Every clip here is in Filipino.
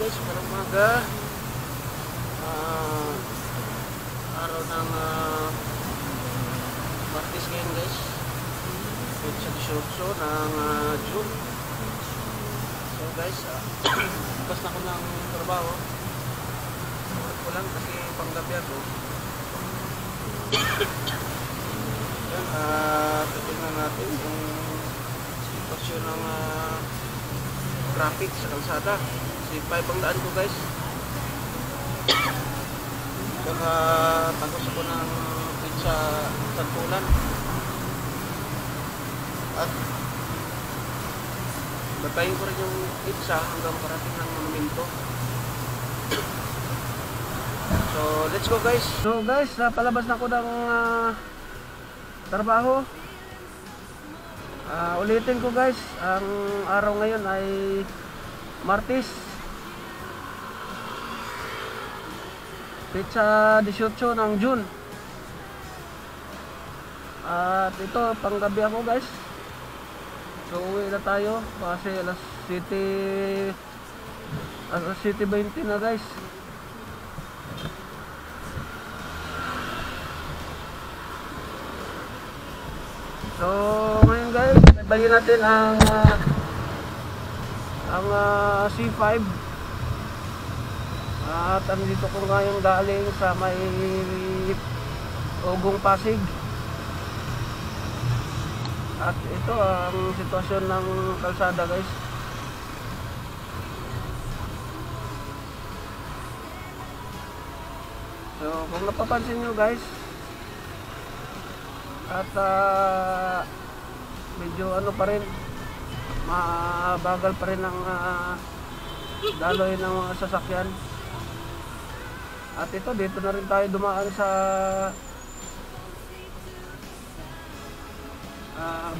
guys, parang umaga. Araw ng Martes ngayon guys. Sa 18 ng June. So guys, bukas na ako ng trabaho. Ko lang kasi panggabi ako. Yan, titignan natin yung sitwasyon ng traffic sa kalsada. Kasi 5 ang daan ko guys. Saka tapos ako ng pizza Santulan. At batayin ko rin yung pizza hanggang parating ng momento. So let's go guys. So guys, napalabas na ako ng trabaho. Ulitin ko guys, ang araw ngayon ay Martes. Pizza 18 ng June. At ito, panggabi ako guys. So uwi na tayo kasi alas 7:20 na guys. So ngayon guys, bayin natin ang C5. At andito ko ngayon galing sa may Ugong Pasig. At ito ang sitwasyon ng kalsada guys. So kung napapansin nyo guys, at medyo ano pa rin, mabagal pa rin ang daloy ng mga sasakyan. At ito, dito na rin tayo dumaan sa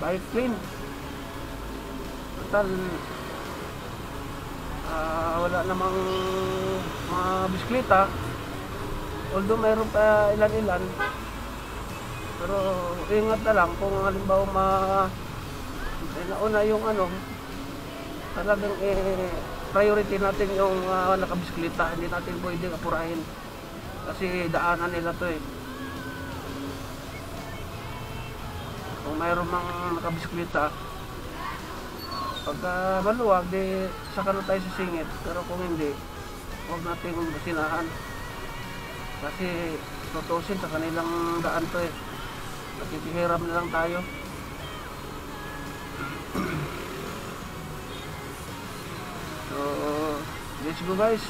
bike lane. Total wala namang mga bisikleta, although mayroon pa ilan-ilan, pero ingat na lang kung halimbawa nauna yung ano, talagang priority natin yung nakabisikleta. Hindi natin pwedeng apurahin kasi daanan nila to eh. Kung mayroon mang nakabisikleta, pagka maluwag di saka na tayo sisingit, pero kung hindi, huwag natin basinahan kasi tutusin sa kanilang daan to eh. Nakikihiram na lang tayo. So let's go guys,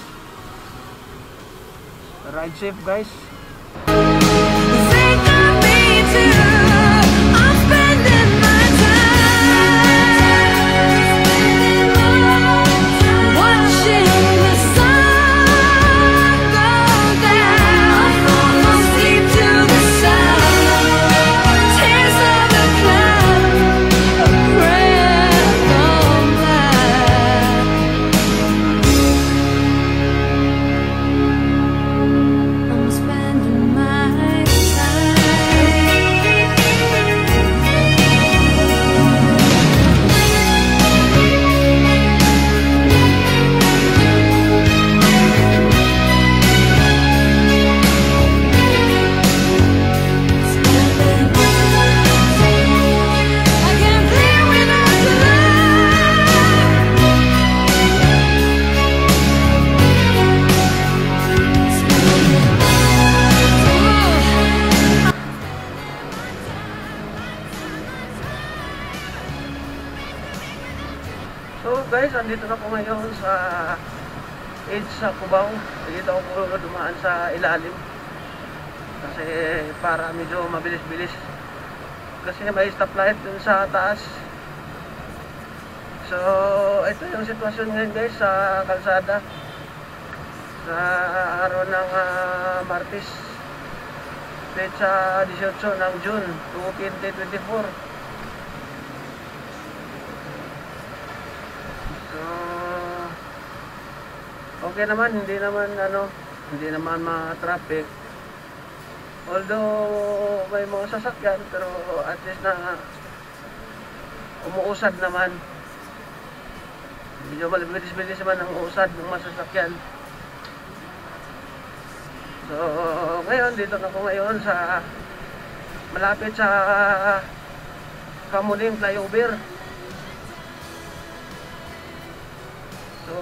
ride safe guys. So guys, andito na po ngayon sa edge sa Cubao. Dito ako dumaan sa ilalim kasi para medyo mabilis-bilis kasi may stoplight dun sa taas. So ito yung sitwasyon ngayon guys sa kalsada sa araw ng Martes, petsa 18 ng June 2024. Okay naman, hindi naman ma-traffic. Although may mga sasakyan, pero at least na umuusad naman. medyo malibilis-bilis naman ang usad ng masasakyan. So ngayon dito na ako ngayon sa malapit sa Kamuning Flyover. So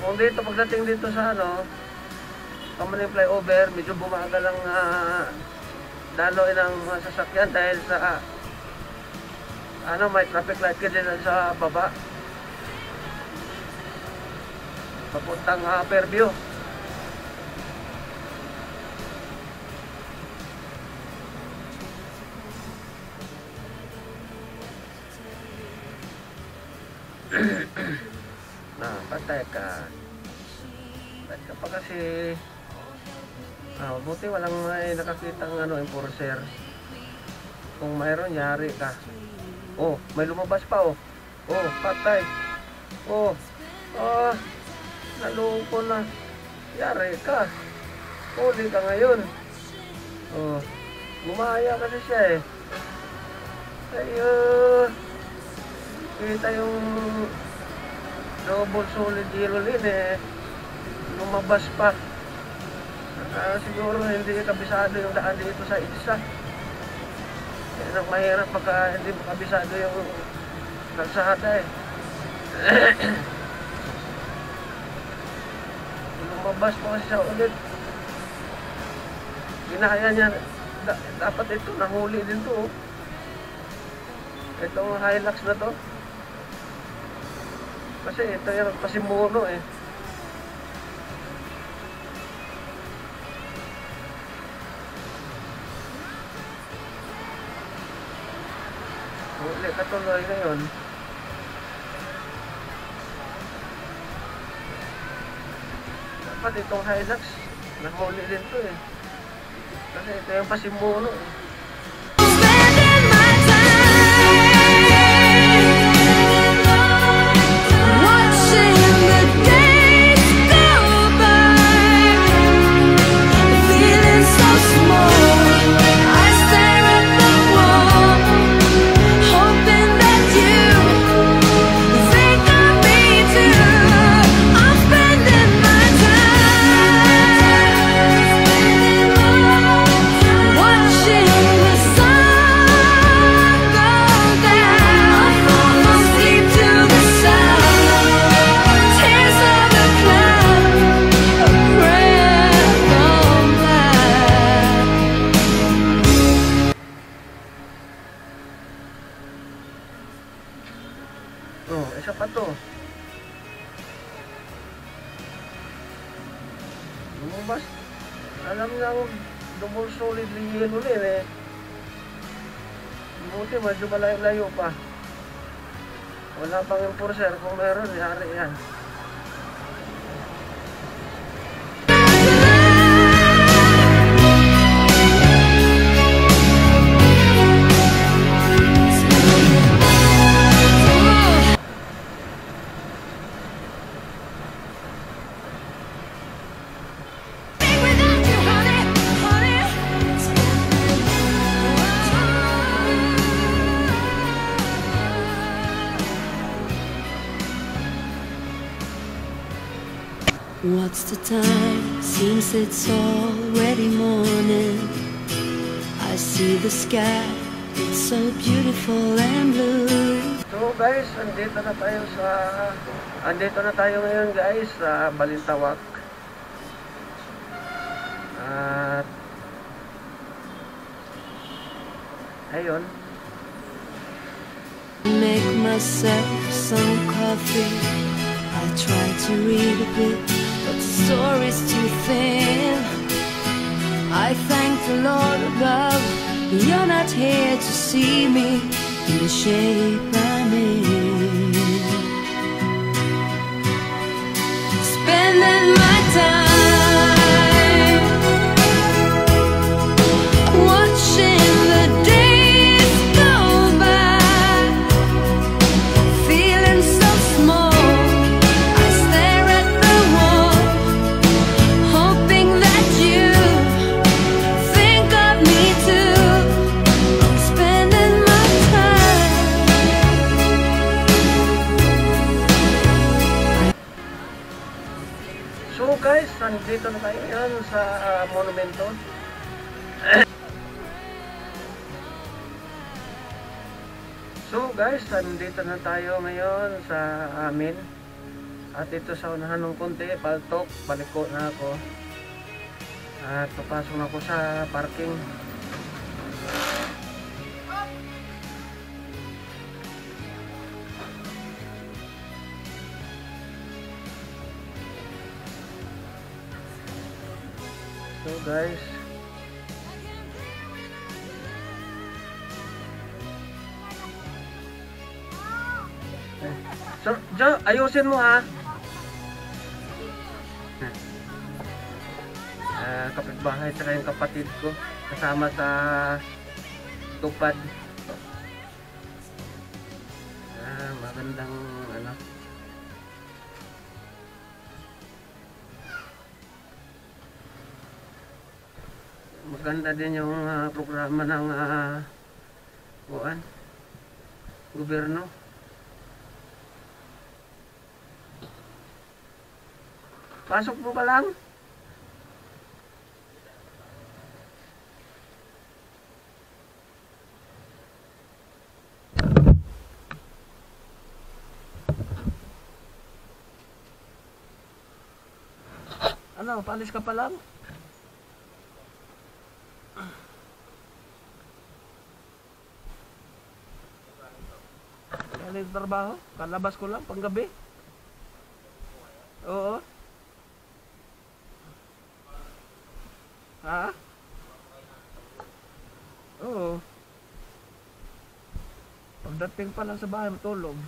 kung dito pagdating dito sa Kamuning Flyover, medyo bumagal ang daloy ng sasakyan dahil sa may traffic light ka din sa baba papuntang Fairview. Patay ka. Patay ka pa kasi buti walang may nakakitang enforcer. Kung mayroon, yari ka. Oh, may lumabas pa oh. Oh, patay. Oh. Naloko na. Yari ka. Huli ka ngayon. Oh. Gumaya kasi siya eh. Kita yung double solid yellow lane eh. Lumabas pa. Siguro hindi kabisado yung daan dito sa isa. Yan ang mahirap pagka hindi makabisado yung kalsada eh. Lumabas pa kasi siya ulit. Ginaya niya. Dapat ito, nahuli din to. Itong Hilux na to. Kasi ito yung pasimuno eh. Huli katuloy ngayon. Dapat itong Hilux nahuli din to eh. Kasi ito yung pasimuno eh. Isa pa to. Lumabas. Alam nga double solid yellow din eh. Buti medyo malayo-layo pa. Wala pang enforcer. Kung meron, yari yan. What's the time? Seems it's already morning. I see the sky, it's so beautiful and blue. So guys, andito na tayo ngayon guys sa Balintawak. At ayun. Make myself some coffee. I try to read a bit, but the story's too thin. I thank the Lord above, you're not here to see me in the shape I'm in. Spending my time watching the days go by, feeling so small. nandito na tayo ngayon sa monumento. So guys, nandito na tayo ngayon sa amin. At ito sa unahan ng konti, paltok, baliko na ako. At papasok na ako sa parking. So guys, so Jo, ayusin mo ha. Kapitbahay tsaka yung kapatid ko kasama sa tupad. Magandang ano. Maganda din yung programa ng gobyerno. Pasok mo pa lang. Ano, paalis ka pa lang? Galing trabaho? Kalabas ko lang, panggabi? Oo. Ha? Oo. Pagdating pa lang sa bahay, matulog.